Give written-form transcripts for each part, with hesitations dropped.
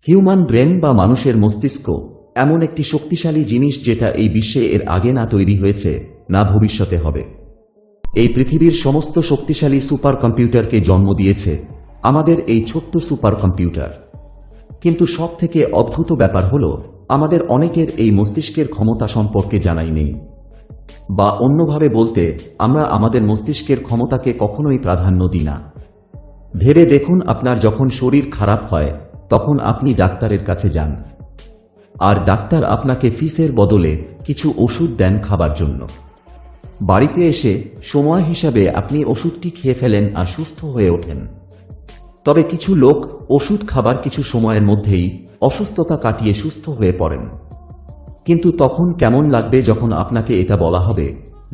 Human brain বা মানুষের মস্তিষ্ক এমন একটি শক্তিশালী জিনিস যেটা এই বিশ্বে এর আগে না তৈরি হয়েছে, না ভবিষ্যতে হবে। এই পৃথিবীর সমস্ত শক্তিশালী সুপার কম্পিউটারকে জন্ম দিয়েছে আমাদের এই ছোট্ট সুপার কম্পিউটার। কিন্তু সবথেকে অদ্ভুত ব্যাপার হল, আমাদের অনেকের এই মস্তিষ্কের ক্ষমতা সম্পর্কে জানাই নেই, বা অন্যভাবে বলতে, আমরা আমাদের মস্তিষ্কের ক্ষমতাকে কখনোই প্রাধান্য দিই না। ভেবে দেখুন, আপনার যখন শরীর খারাপ হয় তখন আপনি ডাক্তারের কাছে যান, আর ডাক্তার আপনাকে ফিসের বদলে কিছু ওষুধ দেন খাবার জন্য। বাড়িতে এসে সময় হিসাবে আপনি ওষুধটি খেয়ে ফেলেন আর সুস্থ হয়ে ওঠেন। তবে কিছু লোক ওষুধ খাবার কিছু সময়ের মধ্যেই অসুস্থতা কাটিয়ে সুস্থ হয়ে পড়েন। কিন্তু তখন কেমন লাগবে যখন আপনাকে এটা বলা হবে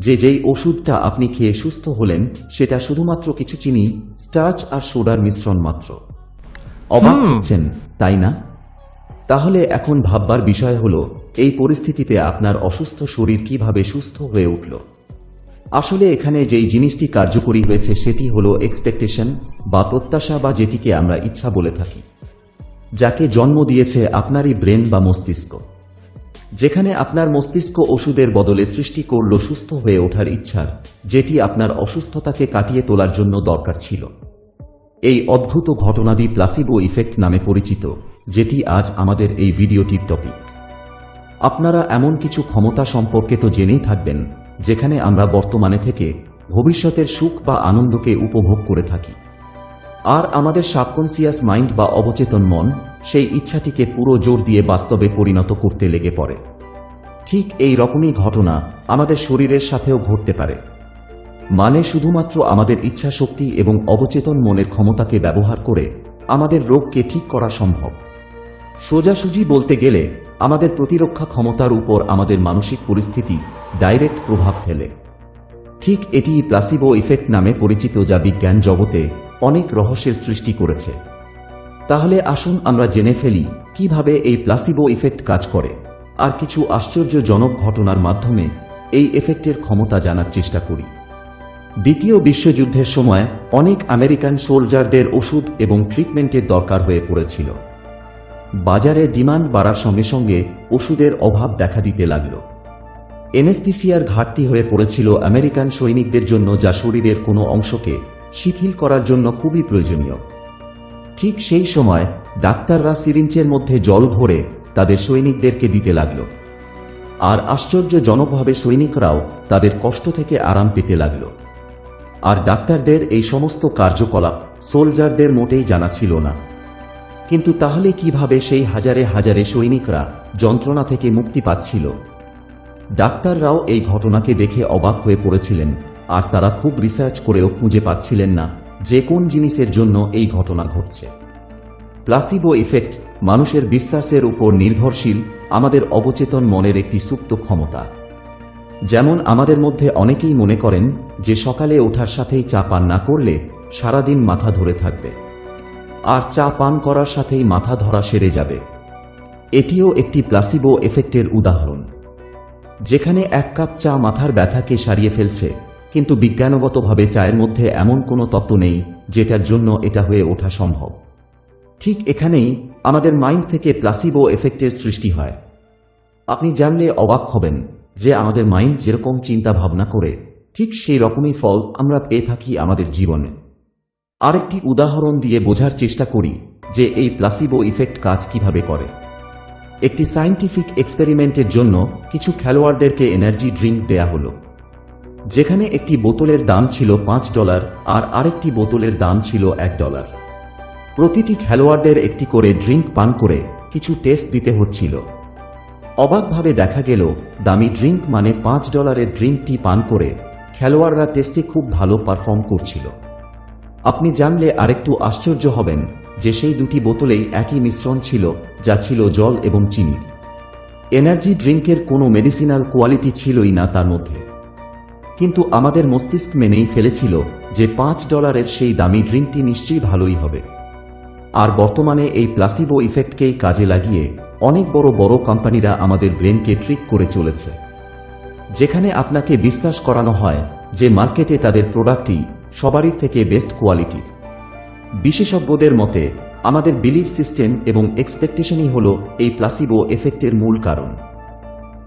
যে যেই ওষুধটা আপনি খেয়ে সুস্থ হলেন সেটা শুধুমাত্র কিছু চিনি, স্টার্চ আর সোডার মিশ্রণ মাত্র। অবাক হচ্ছেন, তাই না? তাহলে এখন ভাববার বিষয় হল, এই পরিস্থিতিতে আপনার অসুস্থ শরীর কিভাবে সুস্থ হয়ে উঠল। আসলে এখানে যেই জিনিসটি কার্যকরী হয়েছে সেটি হল এক্সপেকটেশন বা প্রত্যাশা, বা যেটিকে আমরা ইচ্ছা বলে থাকি, যাকে জন্ম দিয়েছে আপনারই ব্রেন বা মস্তিষ্ক। যেখানে আপনার মস্তিষ্ক ওষুধের বদলে সৃষ্টি করল সুস্থ হয়ে ওঠার ইচ্ছার, যেটি আপনার অসুস্থতাকে কাটিয়ে তোলার জন্য দরকার ছিল। এই অদ্ভুত ঘটনাটি প্লাসিবো ইফেক্ট নামে পরিচিত, যেটি আজ আমাদের এই ভিডিওটির টপিক। আপনারা এমন কিছু ক্ষমতা সম্পর্কে তো জেনেই থাকবেন, যেখানে আমরা বর্তমানে থেকে ভবিষ্যতের সুখ বা আনন্দকে উপভোগ করে থাকি, আর আমাদের সাবকনসিয়াস মাইন্ড বা অবচেতন মন সেই ইচ্ছাটিকে পুরো জোর দিয়ে বাস্তবে পরিণত করতে লেগে পড়ে। ঠিক এই রকমই ঘটনা আমাদের শরীরের সাথেও ঘটতে পারে। মানে শুধুমাত্র আমাদের ইচ্ছা শক্তি এবং অবচেতন মনের ক্ষমতাকে ব্যবহার করে আমাদের রোগকে ঠিক করা সম্ভব। সোজাসুজি বলতে গেলে আমাদের প্রতিরক্ষা ক্ষমতার উপর আমাদের মানসিক পরিস্থিতি ডাইরেক্ট প্রভাব ফেলে। ঠিক এটি প্লাসিবো ইফেক্ট নামে পরিচিত, যা বিজ্ঞান জগতে অনেক রহস্যের সৃষ্টি করেছে। তাহলে আসুন আমরা জেনে ফেলি কিভাবে এই প্লাসিবো ইফেক্ট কাজ করে, আর কিছু আশ্চর্যজনক ঘটনার মাধ্যমে এই এফেক্টের ক্ষমতা জানার চেষ্টা করি। দ্বিতীয় বিশ্বযুদ্ধের সময় অনেক আমেরিকান সোলজারদের ওষুধ এবং ট্রিটমেন্টের দরকার হয়ে পড়েছিল। বাজারে ডিমান্ড বাড়ার সঙ্গে সঙ্গে ওষুধের অভাব দেখা দিতে লাগল। এনেস্থিসিয়ার ঘাটতি হয়ে পড়েছিল আমেরিকান সৈনিকদের জন্য, যা শরীরের কোনো অংশকে শিথিল করার জন্য খুবই প্রয়োজনীয়। ঠিক সেই সময় ডাক্তাররা সিরিঞ্জের মধ্যে জল ভরে তাদের সৈনিকদেরকে দিতে লাগল, আর আশ্চর্যজনকভাবে সৈনিকরাও তাদের কষ্ট থেকে আরাম পেতে লাগল। আর ডাক্তারদের এই সমস্ত কার্যকলাপ সোলজারদের মোটেই জানা ছিল না। কিন্তু তাহলে কিভাবে সেই হাজারে হাজারে সৈনিকরা যন্ত্রণা থেকে মুক্তি পাচ্ছিল? ডাক্তাররাও এই ঘটনাকে দেখে অবাক হয়ে পড়েছিলেন, আর তারা খুব রিসার্চ করেও খুঁজে পাচ্ছিলেন না যে কোন জিনিসের জন্য এই ঘটনা ঘটছে। প্লাসিবো ইফেক্ট মানুষের বিশ্বাসের উপর নির্ভরশীল আমাদের অবচেতন মনের একটি সুপ্ত ক্ষমতা। যেমন আমাদের মধ্যে অনেকেই মনে করেন যে সকালে ওঠার সাথেই চা পান না করলে সারাদিন মাথা ধরে থাকবে, আর চা পান করার সাথেই মাথা ধরা সেরে যাবে। এটিও একটি প্লাসিবো এফেক্টের উদাহরণ, যেখানে এক কাপ চা মাথার ব্যথাকে সারিয়ে ফেলছে, কিন্তু বিজ্ঞানগতভাবে চায়ের মধ্যে এমন কোনো তত্ত্ব নেই যেটার জন্য এটা হয়ে ওঠা সম্ভব। ঠিক এখানেই আমাদের মাইন্ড থেকে প্লাসিবো এফেক্টের সৃষ্টি হয়। আপনি জানলে অবাক হবেন যে আমাদের মাইন্ড যেরকম চিন্তা ভাবনা করে, ঠিক সেই রকমই ফল আমরা পেয়ে থাকি আমাদের জীবনে। আরেকটি উদাহরণ দিয়ে বোঝার চেষ্টা করি যে এই প্লাসিবো ইফেক্ট কাজ কিভাবে করে। একটি সায়েন্টিফিক এক্সপেরিমেন্টের জন্য কিছু খেলোয়াড়দেরকে এনার্জি ড্রিঙ্ক দেয়া হলো, যেখানে একটি বোতলের দাম ছিল $5 আর আরেকটি বোতলের দাম ছিল $1। প্রতিটি খেলোয়াড়দের একটি করে ড্রিঙ্ক পান করে কিছু টেস্ট দিতে হচ্ছিল। অবাকভাবে দেখা গেল দামি ড্রিঙ্ক মানে $5 ড্রিঙ্কটি পান করে খেলোয়াড়রা টেস্টে খুব ভালো পারফর্ম করছিল। আপনি জানলে আরেকটু আশ্চর্য হবেন যে সেই দুটি বোতলেই একই মিশ্রণ ছিল, যা ছিল জল এবং চিনি। এনার্জি ড্রিঙ্কের কোনো মেডিসিনাল কোয়ালিটি ছিলই না তার মধ্যে। কিন্তু আমাদের মস্তিষ্ক মেনেই ফেলেছিল যে $5 সেই দামি ড্রিঙ্কটি নিশ্চয়ই ভালোই হবে। আর বর্তমানে এই প্লাসিবো ইফেক্টকেই কাজে লাগিয়ে অনেক বড় বড় কোম্পানিরা আমাদের ব্রেনকে ট্রিক করে চলেছে, যেখানে আপনাকে বিশ্বাস করানো হয় যে মার্কেটে তাদের প্রোডাক্টই সবারই থেকে বেস্ট কোয়ালিটির। বিশেষজ্ঞদের মতে আমাদের বিলিফ সিস্টেম এবং এক্সপেকটেশনই হল এই প্লাসিবো এফেক্টের মূল কারণ।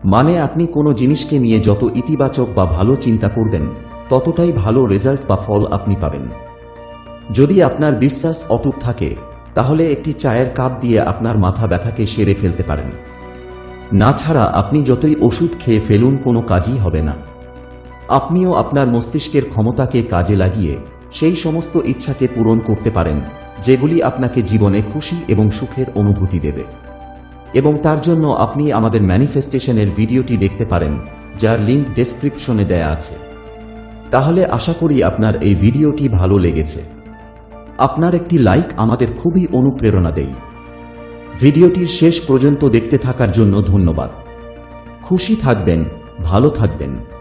মানে আপনি কোনো জিনিসকে নিয়ে যত ইতিবাচক বা ভালো চিন্তা করবেন, ততটাই ভালো রেজাল্ট বা ফল আপনি পাবেন। যদি আপনার বিশ্বাস অটুট থাকে, তাহলে একটি চায়ের কাপ দিয়ে আপনার মাথা ব্যথাকে সেরে ফেলতে পারেন। না ছাড়া আপনি যতই ওষুধ খেয়ে ফেলুন, কোনো কাজই হবে না। আপনিও আপনার মস্তিষ্কের ক্ষমতাকে কাজে লাগিয়ে সেই সমস্ত ইচ্ছাকে পূরণ করতে পারেন যেগুলি আপনাকে জীবনে খুশি এবং সুখের অনুভূতি দেবে। এবং তার জন্য আপনি আমাদের ম্যানিফেস্টেশনের ভিডিওটি দেখতে পারেন, যার লিঙ্ক ডেসক্রিপশনে দেয়া আছে। তাহলে আশা করি আপনার এই ভিডিওটি ভালো লেগেছে। আপনার একটি লাইক আমাদের খুবই অনুপ্রেরণা দেয়। ভিডিওটির শেষ পর্যন্ত দেখতে থাকার জন্য ধন্যবাদ। খুশি থাকবেন, ভালো থাকবেন।